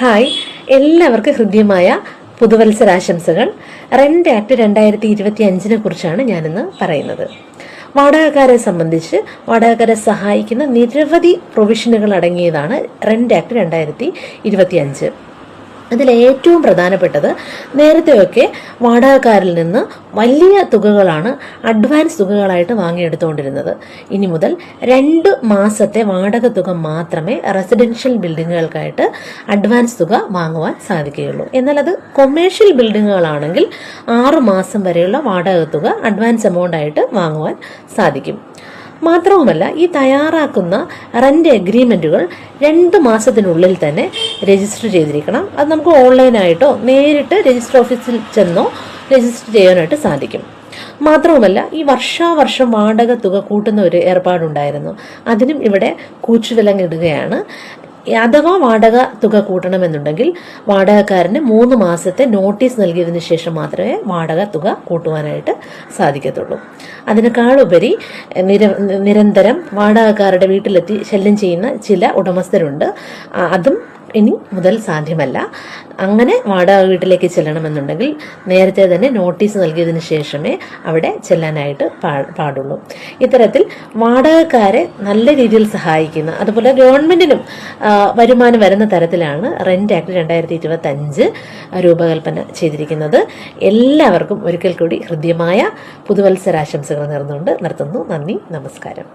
Hi, എല്ലാവർക്കും ഹൃദ്യമായ പുതുവത്സരാശംസകൾ. Rent act 2025 കുറിച്ചാണ് ഞാനിന്ന് പറയുന്നത്. വാടകക്കാരെ സംബന്ധിച്ച് വാടകക്കാരെ സഹായിക്കുന്ന നിരവധി പ്രൊവിഷനുകൾ അടങ്ങിയതാണ് റെന്റ് ആക്ട് 2025. അതിൽ ഏറ്റവും പ്രധാനപ്പെട്ടത്, നേരത്തെയൊക്കെ വാടകക്കാരിൽ നിന്ന് വലിയ തുകകളാണ് അഡ്വാൻസ് തുകകളായിട്ട് വാങ്ങിയെടുത്തുകൊണ്ടിരുന്നത്. ഇനി മുതൽ 2 മാസത്തെ വാടക തുക മാത്രമേ റെസിഡൻഷ്യൽ ബിൽഡിങ്ങുകൾക്കായിട്ട് അഡ്വാൻസ് തുക വാങ്ങുവാൻ സാധിക്കുകയുള്ളൂ. എന്നാൽ അത് കൊമേഴ്ഷ്യൽ ബിൽഡിങ്ങുകളാണെങ്കിൽ 6 മാസം വരെയുള്ള വാടക തുക അഡ്വാൻസ് എമൗണ്ട് ആയിട്ട് വാങ്ങുവാൻ സാധിക്കും. മാത്രവുമല്ല, ഈ തയ്യാറാക്കുന്ന റെന്റ് അഗ്രിമെന്റുകൾ 2 മാസത്തിനുള്ളിൽ തന്നെ രജിസ്റ്റർ ചെയ്തിരിക്കണം. അത് നമുക്ക് ഓൺലൈനായിട്ടോ നേരിട്ട് രജിസ്റ്റർ ഓഫീസിൽ ചെന്നോ രജിസ്റ്റർ ചെയ്യാനായിട്ട് സാധിക്കും. മാത്രവുമല്ല, ഈ വർഷാവർഷം വാടക തുക കൂട്ടുന്ന ഒരു ഏർപ്പാടുണ്ടായിരുന്നു. അതിനും ഇവിടെ കൂച്ചുവിലങ്ങിടുകയാണ്. അഥവാ വാടക തുക കൂട്ടണമെന്നുണ്ടെങ്കിൽ വാടകക്കാരന് 3 മാസത്തെ നോട്ടീസ് നൽകിയതിനു ശേഷം മാത്രമേ വാടക തുക കൂട്ടുവാനായിട്ട് സാധിക്കത്തുള്ളൂ. അതിനേക്കാളുപരി നിരന്തരം വാടകക്കാരുടെ വീട്ടിലെത്തി ശല്യം ചെയ്യുന്ന ചില ഉടമസ്ഥരുണ്ട്. അതും ഇനി മുതൽ സാധ്യമല്ല. അങ്ങനെ വാടക വീട്ടിലേക്ക് ചെല്ലണമെന്നുണ്ടെങ്കിൽ നേരത്തെ തന്നെ നോട്ടീസ് നൽകിയതിന് ശേഷമേ അവിടെ ചെല്ലാനായിട്ട് പാടുള്ളൂ. ഇത്തരത്തിൽ വാടകക്കാരെ നല്ല രീതിയിൽ സഹായിക്കുന്ന, അതുപോലെ ഗവൺമെന്റിനും വരുമാനം വരുന്ന തരത്തിലാണ് റെന്റ് ആക്ട് 2025 രൂപകൽപ്പന ചെയ്തിരിക്കുന്നത്. എല്ലാവർക്കും ഒരിക്കൽ കൂടി ഹൃദ്യമായ പുതുവത്സരാശംസകൾ നേർന്നുകൊണ്ട് നിർത്തുന്നു. നന്ദി, നമസ്കാരം.